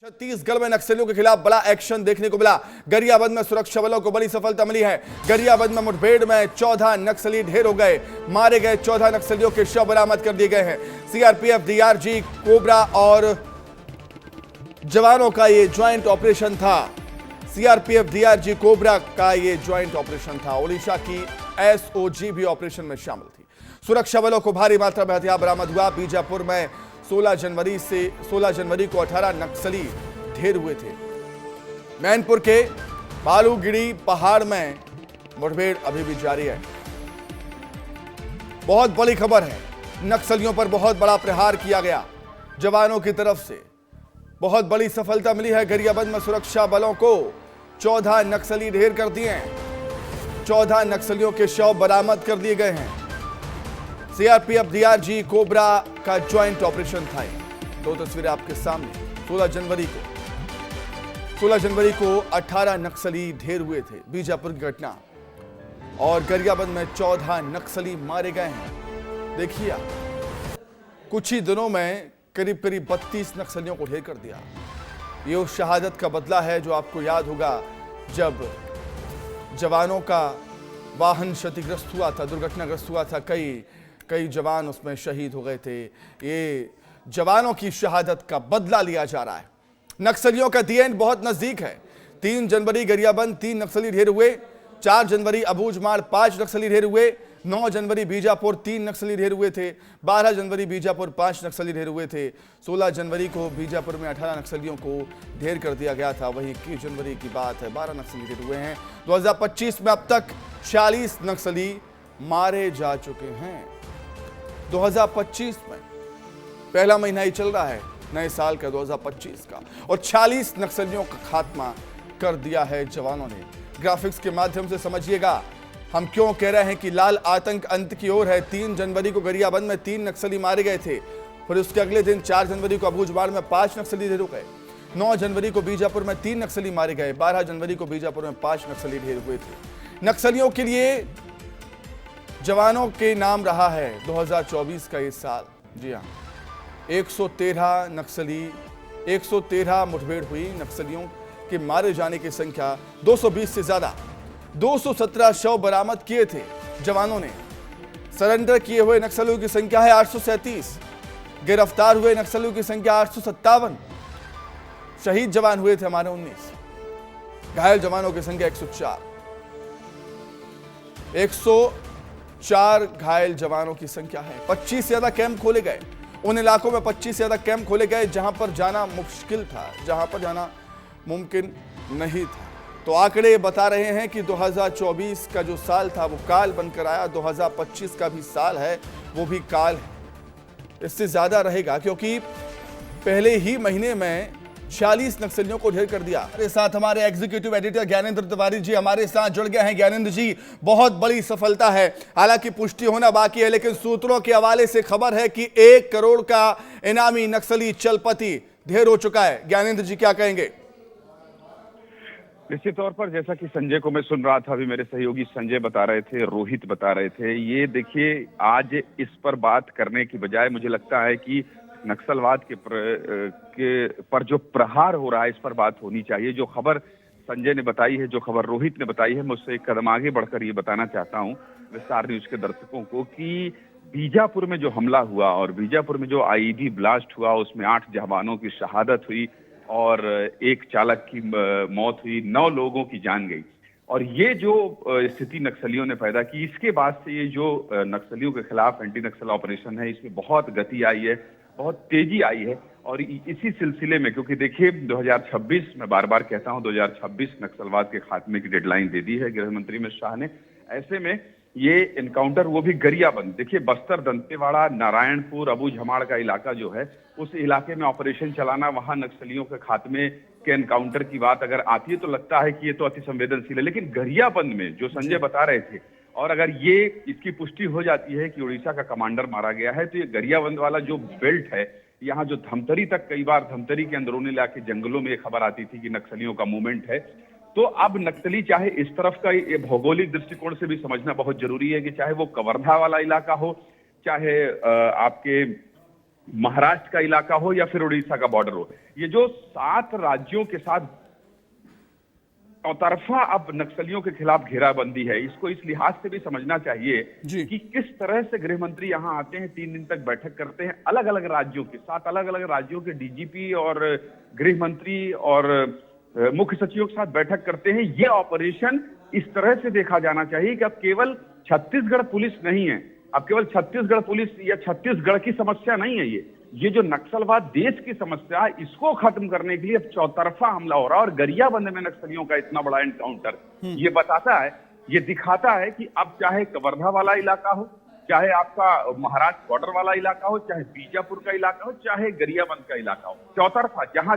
छत्तीसगढ़ में नक्सलियों के खिलाफ बड़ा एक्शन देखने को मिला। गरियाबंद में सुरक्षा बलों को बड़ी सफलता मिली है। गरियाबंद में मुठभेड़ में 14 नक्सली ढेर हो गए। मारे गए 14 नक्सलियों के शव बरामद कर दिए गए हैं। सीआरपीएफ, डीआरजी, कोबरा और जवानों का ये ज्वाइंट ऑपरेशन था। सीआरपीएफ, डीआरजी, कोबरा का ये ज्वाइंट ऑपरेशन था। ओडिशा की एसओजी भी ऑपरेशन में शामिल थी। सुरक्षा बलों को भारी मात्रा में हथियार बरामद हुआ। बीजापुर में 16 जनवरी को 18 नक्सली ढेर हुए थे। मैनपुर के बालूगिड़ी पहाड़ में मुठभेड़ अभी भी जारी है। बहुत बड़ी खबर है, नक्सलियों पर बहुत बड़ा प्रहार किया गया जवानों की तरफ से। बहुत बड़ी सफलता मिली है। गरियाबंद में सुरक्षा बलों को 14 नक्सली ढेर कर दिए हैं। 14 नक्सलियों के शव बरामद कर दिए गए हैं। सीआरपीएफ, डीआरजी, कोबरा का ज्वाइंट ऑपरेशन था। दो तस्वीरें आपके सामने। 16 जनवरी को 18 नक्सली ढेर हुए थे। बीजापुर की घटना और गरियाबंद में 14 नक्सली मारे गए हैं। देखिए, कुछ ही दिनों में करीब 32 नक्सलियों को ढेर कर दिया। ये उस शहादत का बदला है जो आपको याद होगा जब जवानों का वाहन क्षतिग्रस्त हुआ था, दुर्घटनाग्रस्त हुआ था। कई जवान उसमें शहीद हो गए थे। ये जवानों की शहादत का बदला लिया जा रहा है। नक्सलियों का दी एंड बहुत नजदीक है। 3 जनवरी गरियाबंद 3 नक्सली ढेर हुए। 4 जनवरी अबूझमाड़ 5 नक्सली ढेर हुए। 9 जनवरी बीजापुर 3 नक्सली ढेर हुए थे। 12 जनवरी बीजापुर 5 नक्सली ढेर हुए थे। 16 जनवरी को बीजापुर में 18 नक्सलियों को ढेर कर दिया गया था। वहीं 21 जनवरी की बात है, 12 नक्सली ढेर हुए हैं। 2025 में अब तक 40 नक्सली मारे जा चुके हैं। 2025 में पहला महीना ही चल रहा है नए साल का, 2025 का, और 40 नक्सलियों का खात्मा कर दिया है जवानों ने। ग्राफिक्स के माध्यम से समझिएगा हम क्यों कह रहे हैं कि लाल आतंक अंत की ओर है। 3 जनवरी को गरियाबंद में 3 नक्सली मारे गए थे। फिर उसके अगले दिन 4 जनवरी को अबूझमाड़ में 5 नक्सली ढेर हो गए। 9 जनवरी को बीजापुर में 3 नक्सली मारे गए। 12 जनवरी को बीजापुर में 5 नक्सली ढेर हुए थे। नक्सलियों के लिए जवानों के नाम रहा है 2024 का ये साल। जी हाँ, 113 मुठभेड़ हुई। नक्सलियों के मारे जाने की संख्या 220 से ज्यादा। 217 शव बरामद किए थे जवानों ने। सरेंडर किए हुए नक्सलियों की संख्या है 837। गिरफ्तार हुए नक्सलियों की संख्या 857। शहीद जवान हुए थे हमारे 19। घायल जवानों की संख्या 104। 104 घायल जवानों की संख्या है। 25 से ज्यादा कैंप खोले गए। उन इलाकों में 25 से ज्यादा कैंप खोले गए जहां पर जाना मुश्किल था, जहां पर जाना मुमकिन नहीं था। तो आंकड़े बता रहे हैं कि 2024 का जो साल था वो काल बनकर आया। 2025 का भी साल है, वो भी काल है। इससे ज्यादा रहेगा क्योंकि पहले ही महीने में 46 नक्सलियों को ढेर कर दिया। हमारे साथ हमारे एग्जीक्यूटिव एडिटर ज्ञानेंद्र तिवारी जी हमारे साथ जुड़ गए हैं। ज्ञानेंद्र जी, बहुत बड़ी सफलता है, हालांकि पुष्टि होना बाकी है, लेकिन सूत्रों के हवाले से खबर है कि 1 करोड़ का इनामी नक्सली चलपति ढेर हो चुका है। ज्ञानेंद्र जी, क्या कहेंगे? निश्चित तौर पर जैसा कि संजय को मैं सुन रहा था, अभी मेरे सहयोगी संजय बता रहे थे, रोहित बता रहे थे, ये देखिए आज इस पर बात करने की बजाय मुझे लगता है कि नक्सलवाद के पर जो प्रहार हो रहा है इस पर बात होनी चाहिए। जो खबर संजय ने बताई है, जो खबर रोहित ने बताई है, मैं उससे एक कदम आगे बढ़कर ये बताना चाहता हूँ विस्तार न्यूज के दर्शकों को कि बीजापुर में जो हमला हुआ और बीजापुर में जो आईईडी ब्लास्ट हुआ, उसमें 8 जवानों की शहादत हुई और एक चालक की मौत हुई, 9 लोगों की जान गई। और ये जो स्थिति नक्सलियों ने पैदा की, इसके बाद से ये जो नक्सलियों के खिलाफ एंटी नक्सल ऑपरेशन है, इसमें बहुत गति आई है, बहुत तेजी आई है। और इसी सिलसिले में, क्योंकि देखिए 2026, मैं बार बार कहता हूं 2026 नक्सलवाद के खात्मे की डेडलाइन दे दी है गृह मंत्री अमित शाह ने। ऐसे में ये एनकाउंटर, वो भी गरियाबंद, देखिए बस्तर, दंतेवाड़ा, नारायणपुर, अबूझमाड़ का इलाका जो है, उस इलाके में ऑपरेशन चलाना, वहां नक्सलियों के खात्मे के एनकाउंटर की बात अगर आती है तो लगता है कि ये तो अति संवेदनशील है। लेकिन गरियाबंद में जो संजय बता रहे थे, और अगर ये इसकी पुष्टि हो जाती है कि उड़ीसा का कमांडर मारा गया है, तो ये गरियाबंद वाला जो बेल्ट है, यहाँ जो धमतरी तक, कई बार धमतरी के अंदरूनी इलाके जंगलों में ये खबर आती थी कि नक्सलियों का मूवमेंट है। तो अब नक्सली, चाहे इस तरफ का ये भौगोलिक दृष्टिकोण से भी समझना बहुत जरूरी है कि चाहे वो कवर्धा वाला इलाका हो, चाहे आपके महाराष्ट्र का इलाका हो या फिर उड़ीसा का बॉर्डर हो, ये जो 7 राज्यों के साथ चौतरफा अब नक्सलियों के खिलाफ घेराबंदी है, इसको इस लिहाज से भी समझना चाहिए कि किस तरह से गृह मंत्री यहाँ आते हैं, 3 दिन तक बैठक करते हैं, अलग अलग राज्यों के साथ, अलग अलग राज्यों के डीजीपी और गृह मंत्री और मुख्य सचिवों के साथ बैठक करते हैं। ये ऑपरेशन इस तरह से देखा जाना चाहिए कि अब केवल छत्तीसगढ़ पुलिस नहीं है, अब केवल छत्तीसगढ़ पुलिस या छत्तीसगढ़ की समस्या नहीं है, ये जो नक्सलवाद देश की समस्या है, इसको खत्म करने के लिए अब चौतरफा हमला हो रहा है। और गरियाबंद में नक्सलियों का इतना बड़ा एनकाउंटर ये बताता है, ये दिखाता है कि अब चाहे कवर्धा वाला इलाका हो, चाहे आपका महाराष्ट्र बॉर्डर वाला इलाका हो, चाहे बीजापुर का इलाका हो, चाहे गरियाबंद का इलाका हो, चौतरफा जहां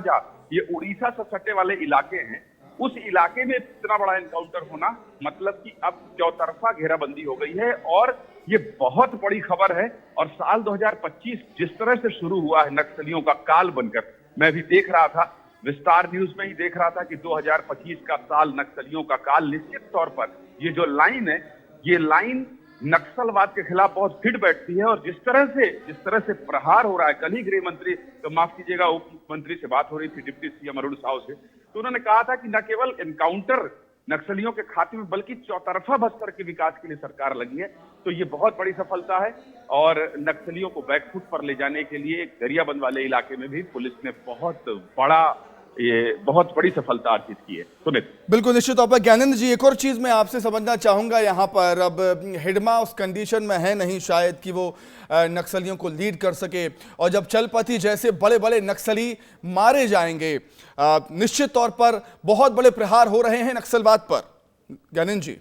ये उड़ीसा से सटे वाले इलाके हैं, उस इलाके में इतना बड़ा एनकाउंटर होना मतलब कि अब चौतरफा घेराबंदी हो गई है। और ये बहुत बड़ी खबर है। और साल 2025 जिस तरह से शुरू हुआ है नक्सलियों का काल बनकर, मैं भी देख रहा था, विस्तार न्यूज में ही देख रहा था कि 2025 का साल नक्सलियों का काल, निश्चित तौर पर ये जो लाइन है, ये लाइन नक्सलवाद के खिलाफ बहुत फिट बैठती है। और जिस तरह से प्रहार हो रहा है, कल ही गृह मंत्री, तो माफ कीजिएगा, उप मुख्यमंत्री से बात हो रही थी, डिप्टी सीएम अरुण साव से, तो उन्होंने कहा था कि न केवल एनकाउंटर नक्सलियों के खाते में, बल्कि चौतरफा बस्तर के विकास के लिए सरकार लगी है। तो ये बहुत बड़ी सफलता है। और नक्सलियों को बैकफुट पर ले जाने के लिए गरियाबंद वाले इलाके में भी पुलिस ने बहुत बड़ी सफलता अर्जित की है। सुमित, बिल्कुल निश्चित तौर पर। ज्ञानेंद्र जी, एक और चीज मैं आपसे समझना चाहूंगा यहाँ पर, अब हिडमा उस कंडीशन में है नहीं शायद कि वो नक्सलियों को लीड कर सके, और जब चलपति जैसे बड़े बड़े नक्सली मारे जाएंगे, निश्चित तौर पर बहुत बड़े प्रहार हो रहे हैं नक्सलवाद पर। ज्ञानेंद्र जी,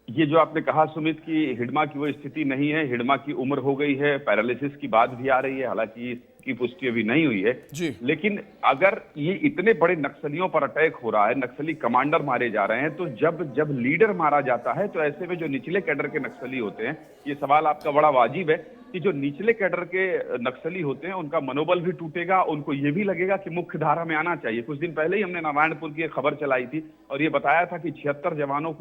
ये जो आपने कहा सुमित कि हिडमा की वो स्थिति नहीं है, हिडमा की उम्र हो गई है, पैरालिसिस की बात भी आ रही है, हालांकि इसकी पुष्टि अभी नहीं हुई है जी। लेकिन अगर ये इतने बड़े नक्सलियों पर अटैक हो रहा है, नक्सली कमांडर मारे जा रहे हैं, तो जब लीडर मारा जाता है, तो ऐसे में जो निचले कैडर के नक्सली होते हैं, ये सवाल आपका बड़ा वाजिब है कि जो निचले कैडर के नक्सली होते हैं उनका मनोबल भी टूटेगा, उनको ये भी लगेगा कि मुख्य धारा में आना चाहिए। कुछ दिन पहले ही हमने नारायणपुर की एक खबर चलाई थी और ये बताया था कि 76 जवानों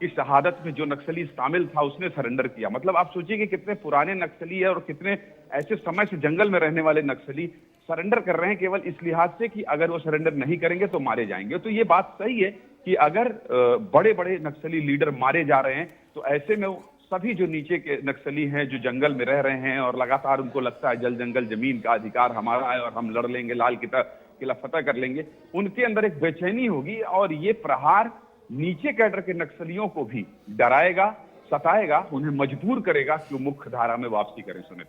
की शहादत में जो नक्सली शामिल था उसने सरेंडर किया। मतलब आप सोचिए कि कितने पुराने नक्सली है और कितने ऐसे समय से जंगल में रहने वाले नक्सली सरेंडर कर रहे हैं, केवल इस लिहाज से कि अगर वो सरेंडर नहीं करेंगे तो मारे जाएंगे। तो ये बात सही है कि अगर बड़े बड़े नक्सली लीडर मारे जा रहे हैं, तो ऐसे में सभी जो नीचे के नक्सली हैं, जो जंगल में रह रहे हैं और लगातार उनको लगता है जल जंगल जमीन का अधिकार हमारा है और हम लड़ लेंगे, लाल किला फतह कर लेंगे, उनके अंदर एक बेचैनी होगी। और ये प्रहार नीचे कैडर के नक्सलियों को भी डराएगा, सताएगा, उन्हें मजबूर करेगा कि वो मुख्य धारा में वापसी करें। सुमित,